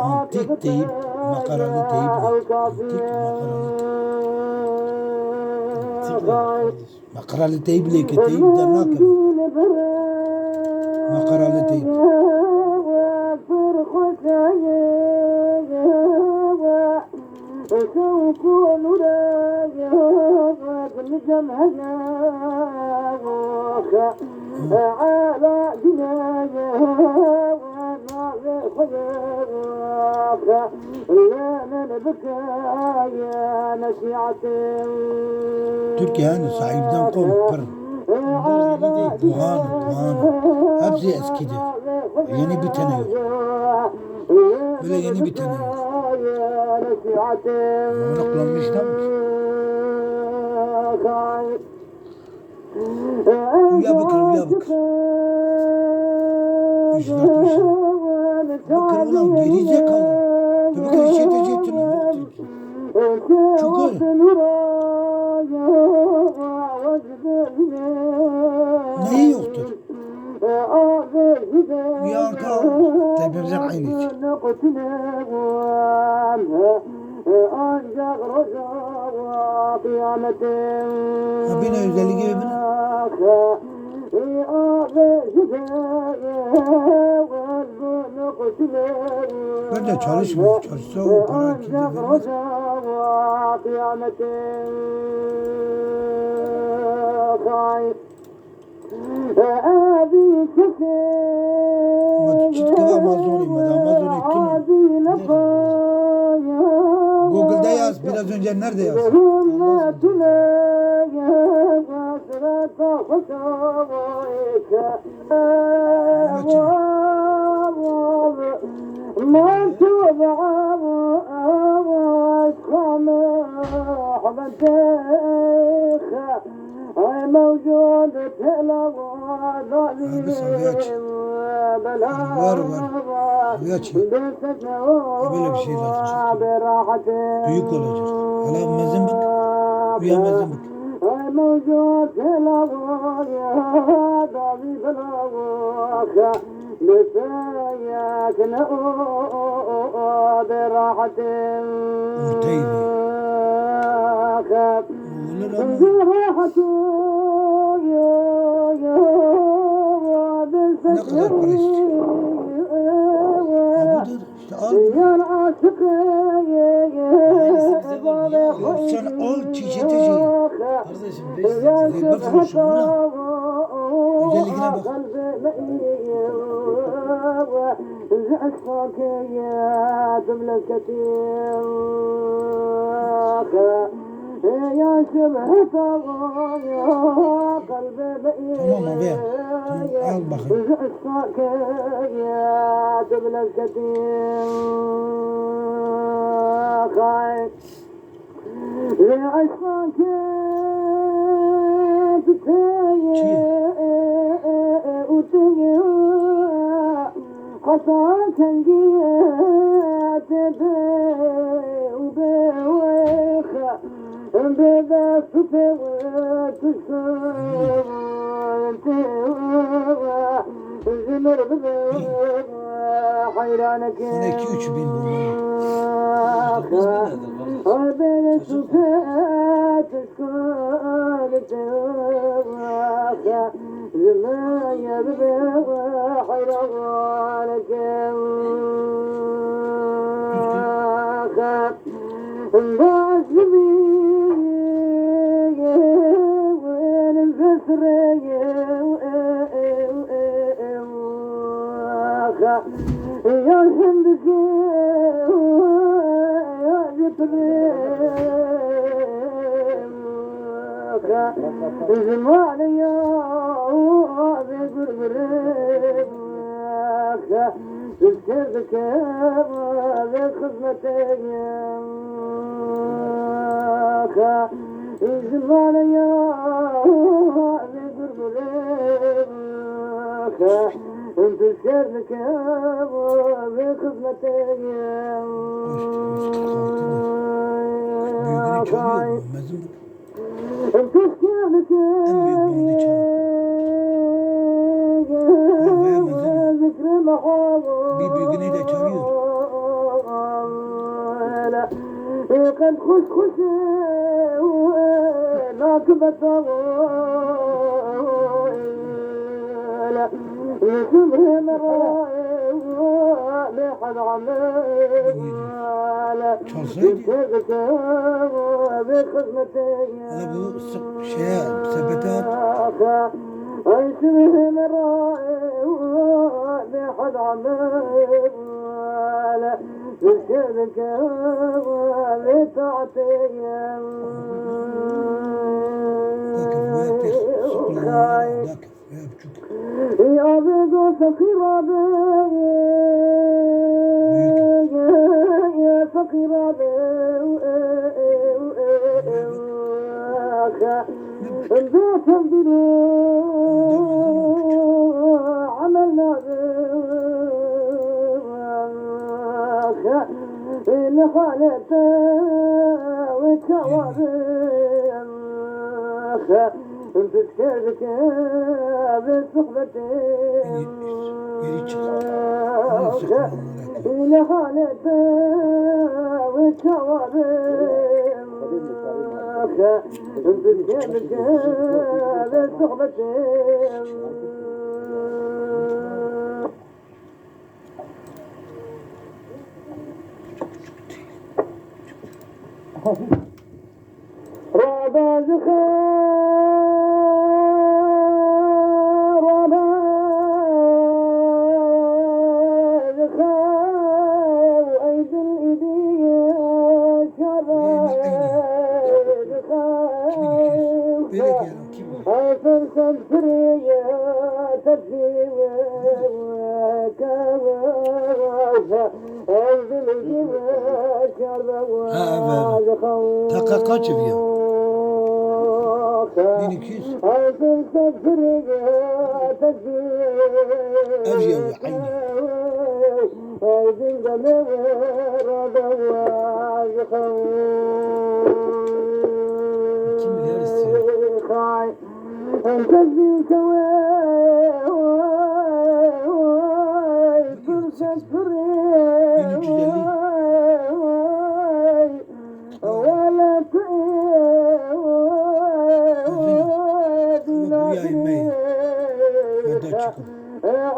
Antik deyip makaralı deyip makaralı deyip makaralı deyip deyip de ne yapayım? Makaralı teyp. Türkiye yani sahipten kom pır. Doğan. Hepsi eskidi. Yeni bir tane yok. Böyle yeni bir tane yok. Monoklanmış da mı? Uya bakır. 360. Bakır ulan gerizekalı. Bir bakır işletecektin. Çok öyle. Neyi yoktur? Uyanka tebirden aynı için. Beni özelliği gibi mi? Ben de çalışmıyor. Çalışsa o para kimse vermez. Çıktı Amazon'u Google'da yaz. Biraz önce nerede yaz? موجود var. Uyaç. Böyle bir şey lazım. Büyük olacak. Hala mezun bak. Uyamazsın bak. موجود ne kadar para istiyor? Budur işte al. Sen al çiçeteci. Kardeşim bakın şu buna. Özellikine bak. Tamam abi. Al bakayım. Ona 2-3 bin Büyüğünü çalıyor. Mezun. En büyük bandı çalıyor. Veya mezun. Bir büyüğünü de çalıyor. قد خش راكبة Çalsaydı. Hala bu şeye sepete at. Geri çık. Taka kaç yapıyor? 1200. Evciye ve aynı. Kim bilir istiyor?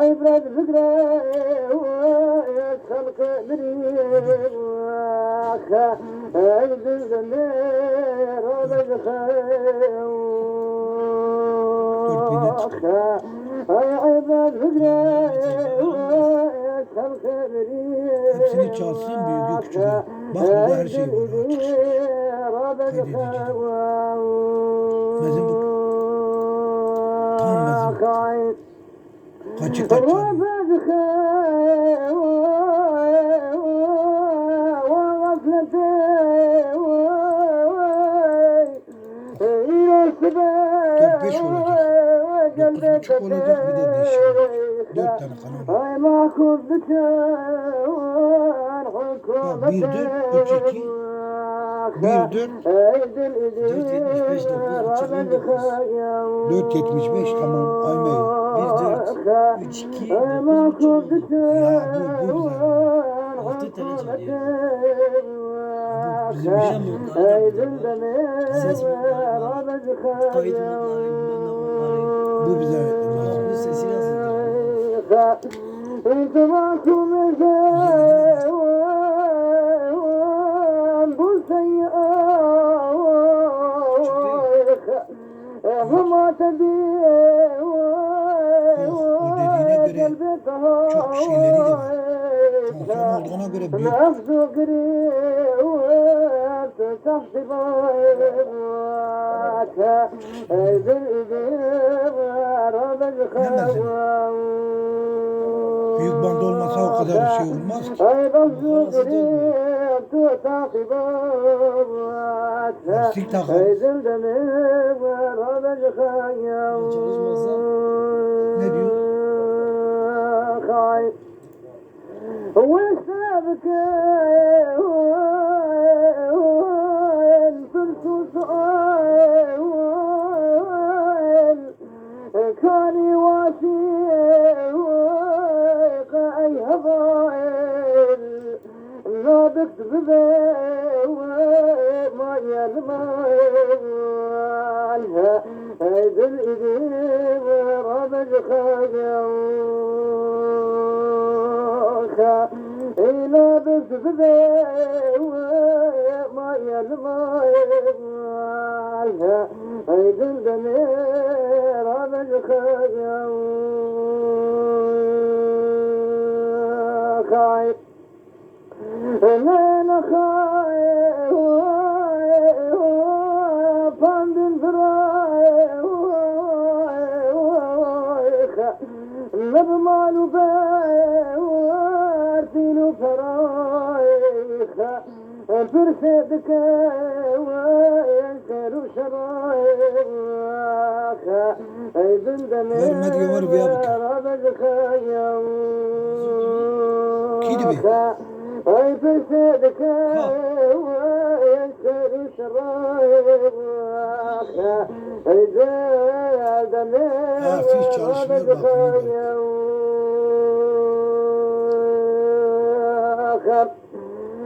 عبرة ذكرى خلق بريخ عز الزمير وبدخل عبرة ذكرى خلق بريخ Hepsini çalsın büyüğü küçüğü. Bak burada her şey var. Kaydedici. Mezun. Tam mezun. Kaçı kaç çalıyor? Dört beş olacak. 9,5 olacak bir de değişik. 4 tane kanal. Bak 1 4 3 2 1 4 4.75 4.75 tamam aymayı. 1.4 3.2 9.5 Ya bu güzel. 6 tane çalıyor. Bizim işe mi? Ses mi? Kayıt mı? Bu bize Bu sesi nasıl? o dediğine göre çok şeyleri de var. Fonksiyon olduğuna göre büyük. Ne mesela? Büyük band olmasa o kadar şey olmaz ki. Lastik takarız. Çalışmazsa Ne diyor? وحسابك صرت سؤال كان يواسيق أي هضائل نادت بذي ما يلمالها هيد الإدير إلى بسبب ما يلمالها أيدن دمير هذا خايف أنا خايف فاندن فرايخ نبمالو بارتينو فرايخ فرسدك وينكر شرايخ أيضا دمير كيدبي أي فرسدك وينكر شرايخ أيضا دمير فيش çalışmıyor bak.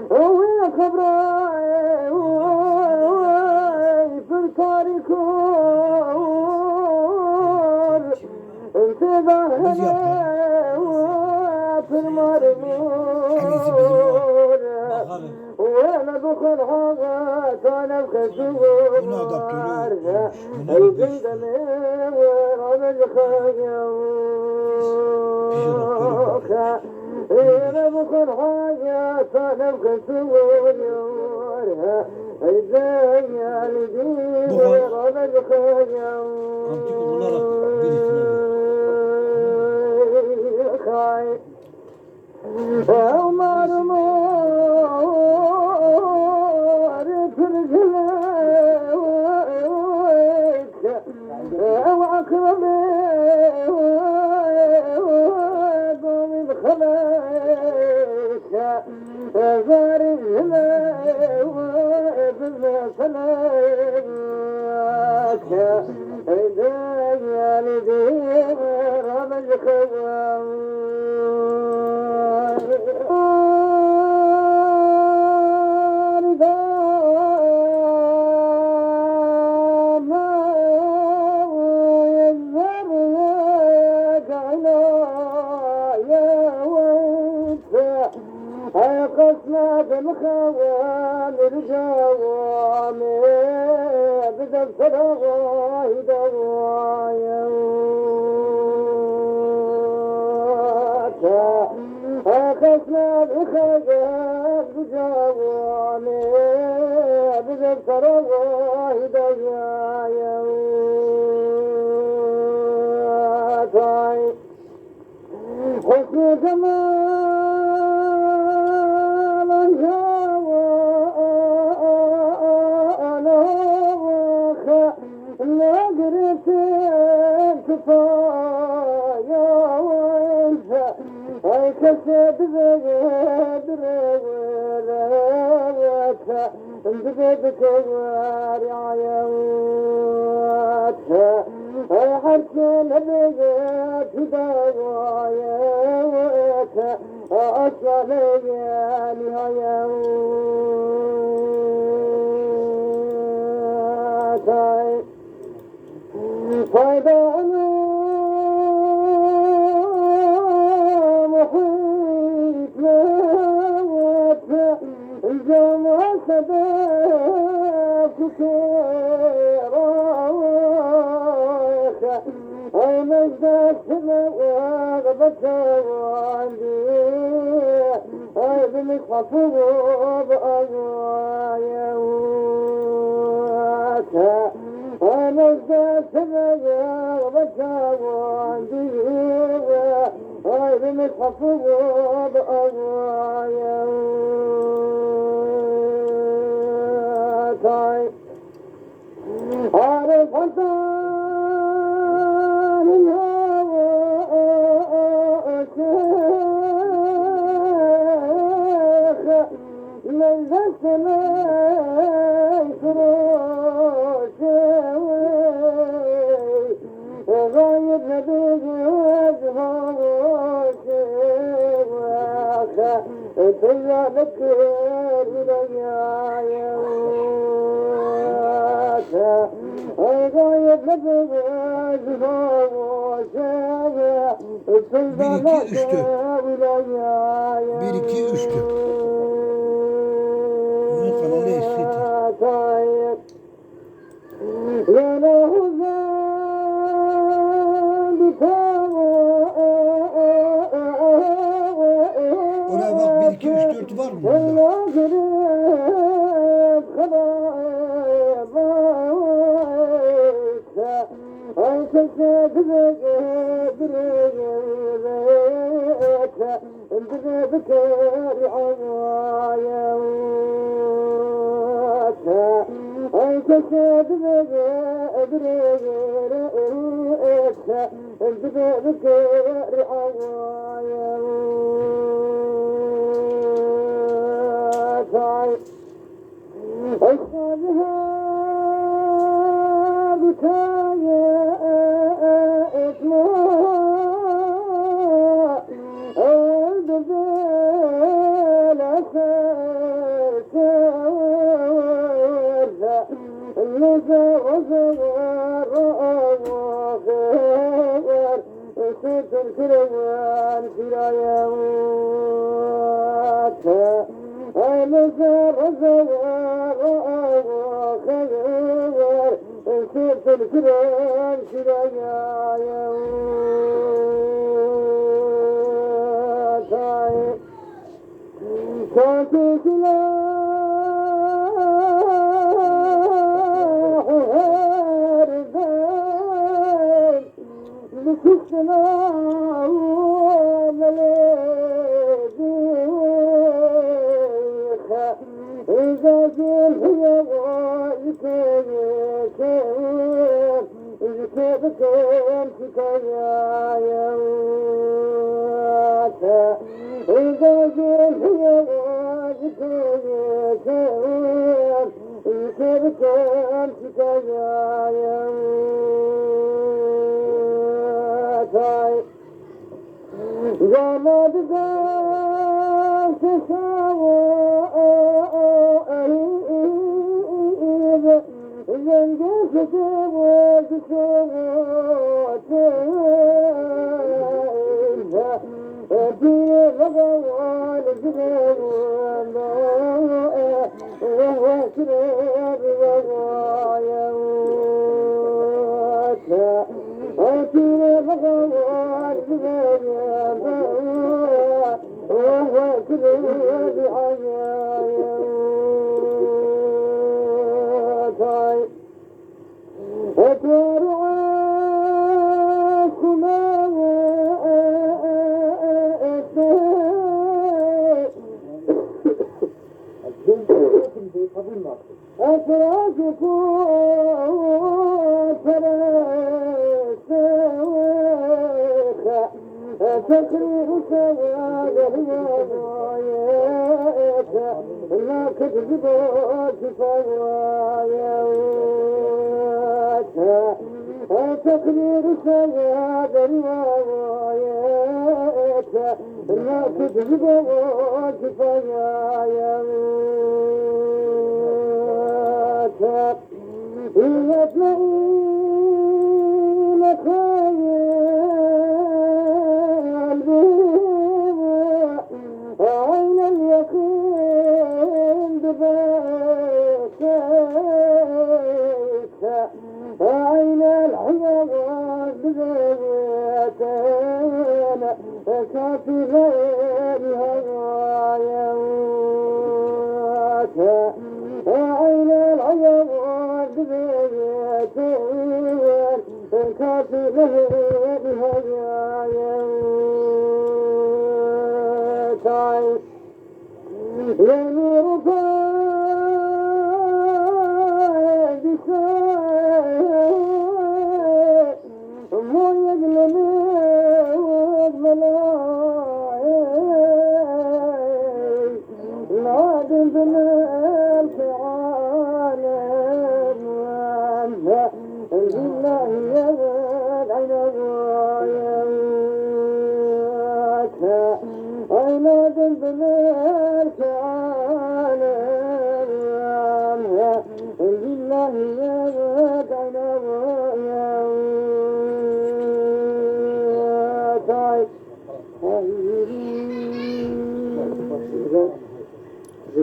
ويا خبراي في الكاريكور انت ظاهرة في المرمور وانا بخل حاجات انا بخسور الجن دمير انا الخيوخ انا بخل حاجات انا بخسور الدنيا لدير انا Antik olarak birisine ver. الخيوخ عمر مار ترجلك او عقربي قوم الخلاك زار الهلاك بالفلاك دنيا لدير هذا الخوان قصنا بالخوان الجوام بدل صدغاي دوايا قصنا بالخوان الجوام بدل صدغاي دوايا حسن جمال لا قريت كفايا وانت اي كسب بدرك بدك رعايات اي حركن بيت دوايات اصل نهايات فايدانو محيط موت الجمع سداك كيراك اي مجدك سماك بتوالي اي بالخطوب اغوايات أنا الزمان بكوان ديوة غير متحفظ بأغوايا عارف حسان الهوى شيخ من ذا السماء غايب نبيك وجهه وشيخ تلا ذكر بدنيايا غايب نبيك وجهه وشيخ Bir, iki, üç, dört. Bir, iki, üç, dört. Bunun kanalı eskidir. Oraya bak, bir, iki, üç, dört var mı burada?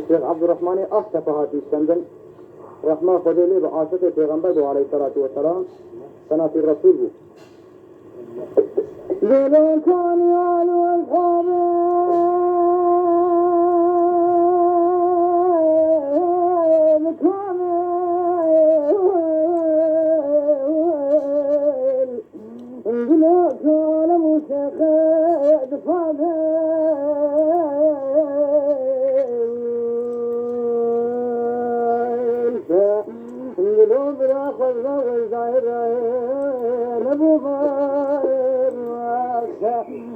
Şeyh Abdurrahman'ı ah sefahat istenden Rahman Fadeli ve Aset-i Peygamber bu aleyhissalatu vesselam sanat-ı Resul bu. Zülün kaniyal ve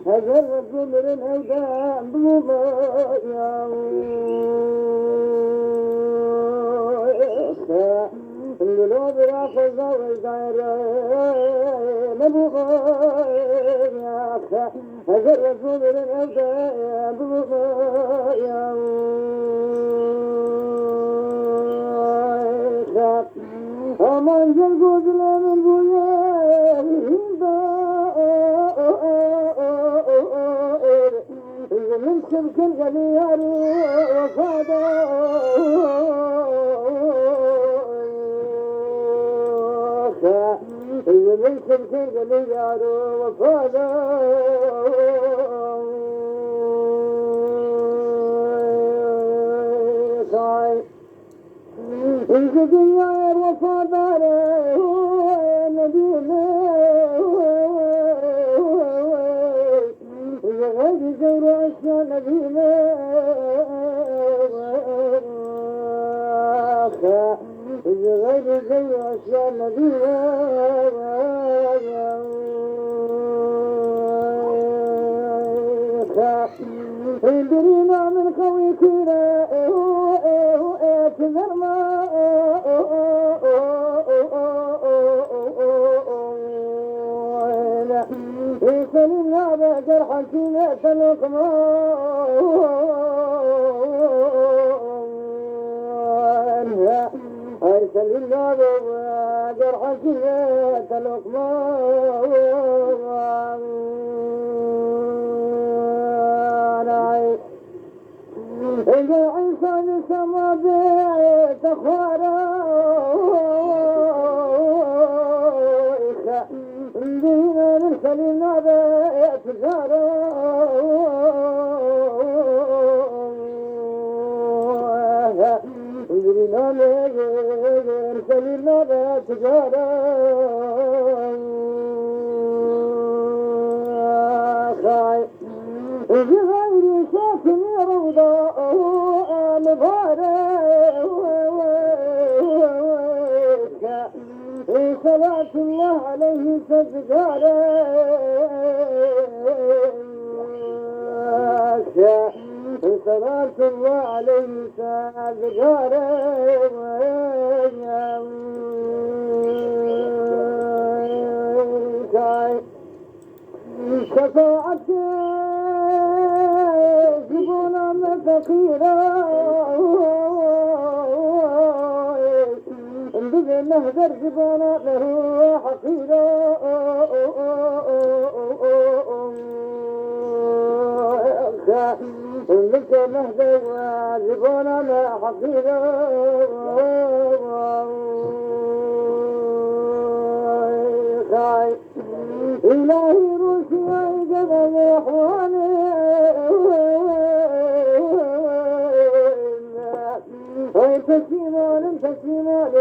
هذا الرجل من أيدام بمايا القلوب راقصة والدائرة نبغايا هذا الرجل من أيدام بمايا أمان جلقود من بويا من شبك الغليار وفادا من شبك الغليار وفادا الدنيا وفادا نبينا غير زور أشياء نبينا غير زور أشياء نبينا درينا من خويتنا كذرنا سلمنا بجرح سنة الأقمان سلمنا بجرح سنة الأقمان إذا إنسان سما بيت أخوارا دينا نرسلنا بيت جارا دينا نرسلنا بيت جارا بغير ساكن روضة مبارك صلاة الله عليه سجارك صلاة الله عليه سجارك شفاعتك جبنا فقيرا بذنه درجبنا له حقيرا بذنه درجبنا له حقيرا إلهي روسي قبل إخواني تسليمان تسليمان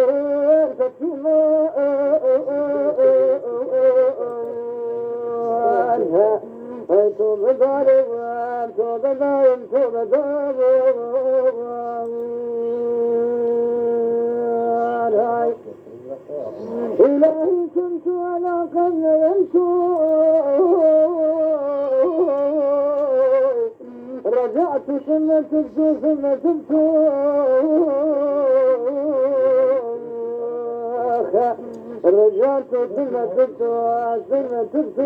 تسليمان توبة دارم توبة دارم توبة دارم إلهي كنت على قبل رجعت ثم تبت ثم تبت رجعت ثم تبت ثم تبت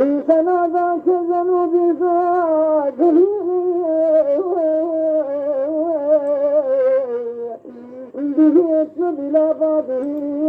إنسان ذاك ذنوبي فاجريني به اسم بلا بعضه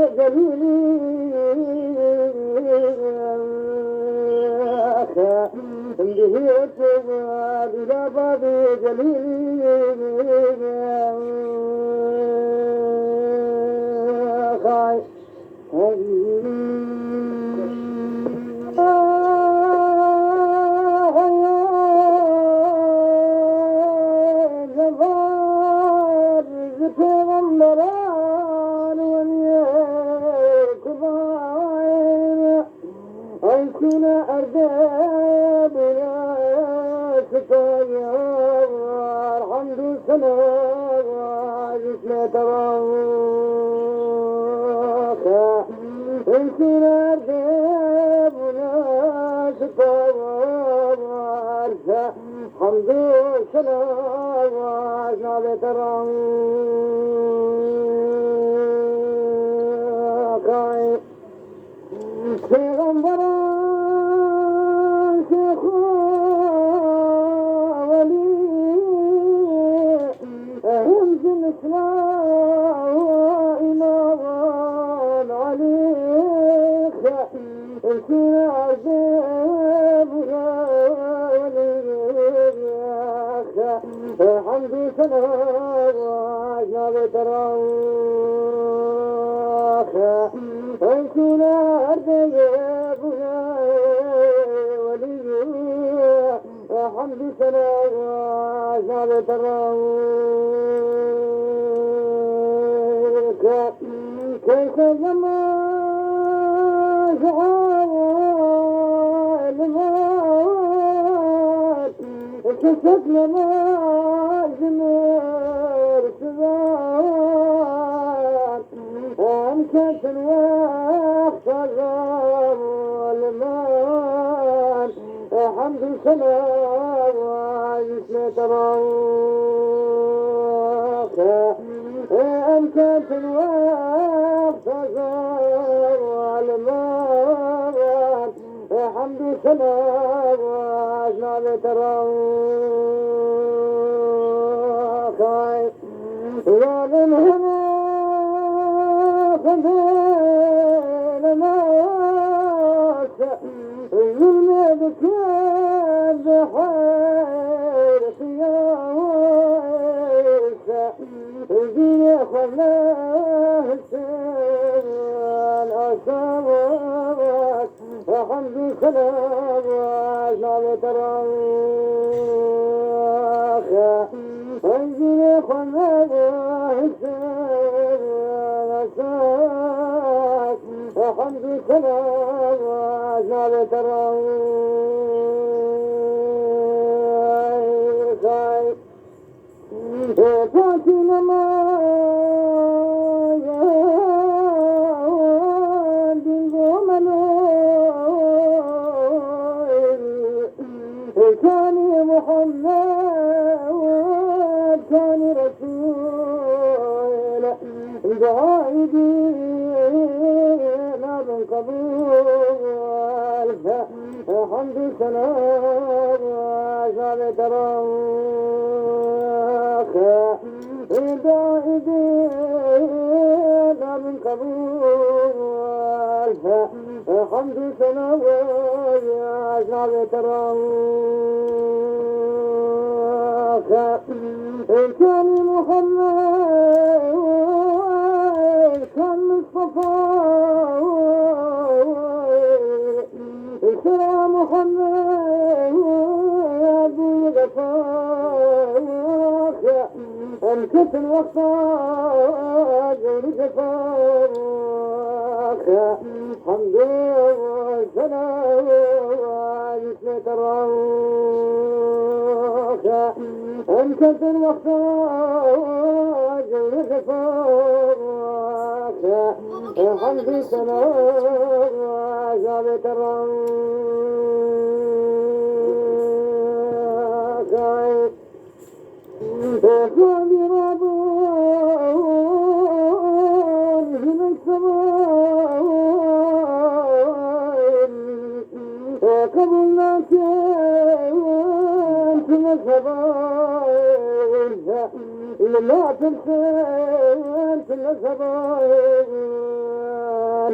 لا تنسى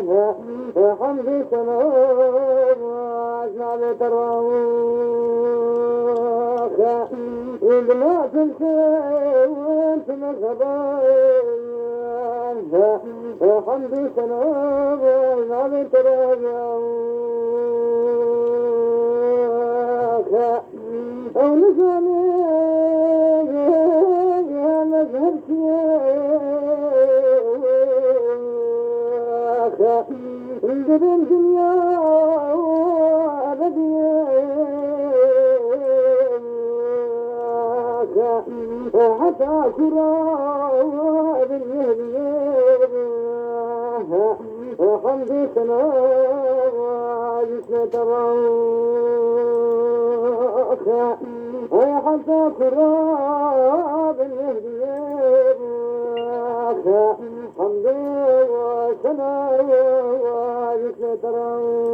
حمدي سماء أجمع بتراوخ إذا تنسى وانت مخبايا حمدي سماء أجمع بتراوخ أو نسمي يا مذهب سياخ الجبن دنيا أبدياخ حتى كراب اليهدياخ حمدي سماء جسم تراخ حتى كراب اليهدياخ حمدي وسماء جسم تراخ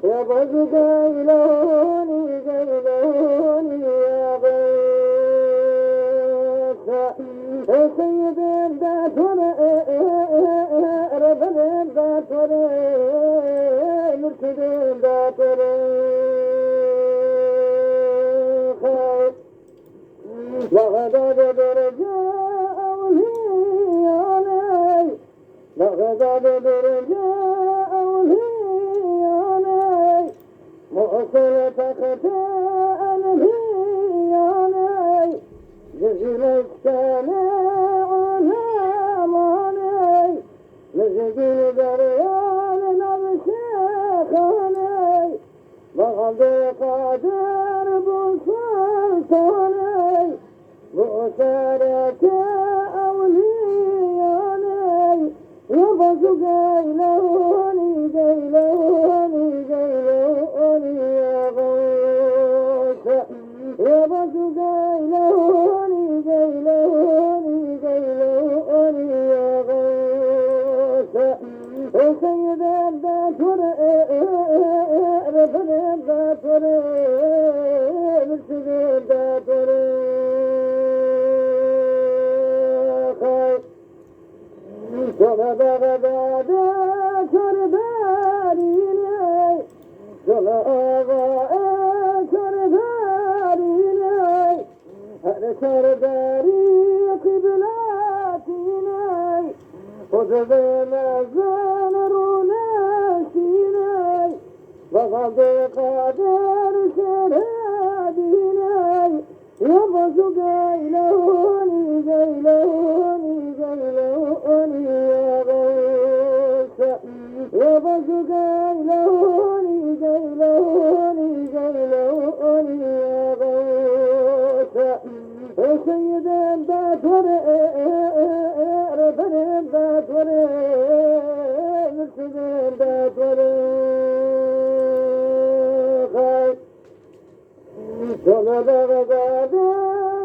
يا بز قيلوني قيلوني يا غيث سيد الذات رب الذات مرشد الذات لغدا برجاء ولياني لغدا برجاء ولياني مؤصلة ختان لياني جزيل السنة علاماني نزقين بريان نبشيخاني بغض قادر بسلطاني بؤسارة أولياني يبز قيلوني قيلوني قيلوني يا غوث يبز قيلوني قيلوني قيلوني يا غوث سيد الذات رب الذات مرشد الذات وما بغداد كرباني وما كرباني هل كرباني قبلاتي وزبنا زنروناشي وغض قادر شراديني يبز قيلوني قيلوني قيلوني يا غوث يبز قيلوني قيلوني قيلوني يا غوث سيد الذات رب الذات مرشد الذات وما بغداد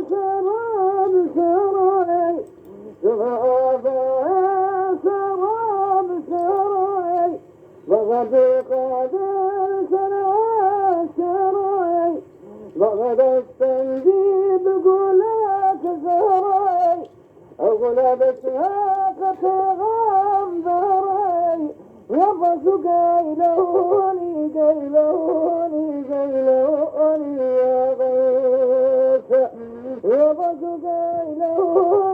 سراب سراي سراب سراب سراي بغد قادر سراب سراي بغد التنجيب قولك سراي أقول بسهاك تغمضري يبس قيلوني قيلوني قيلوني يا غيث يبس قيلوني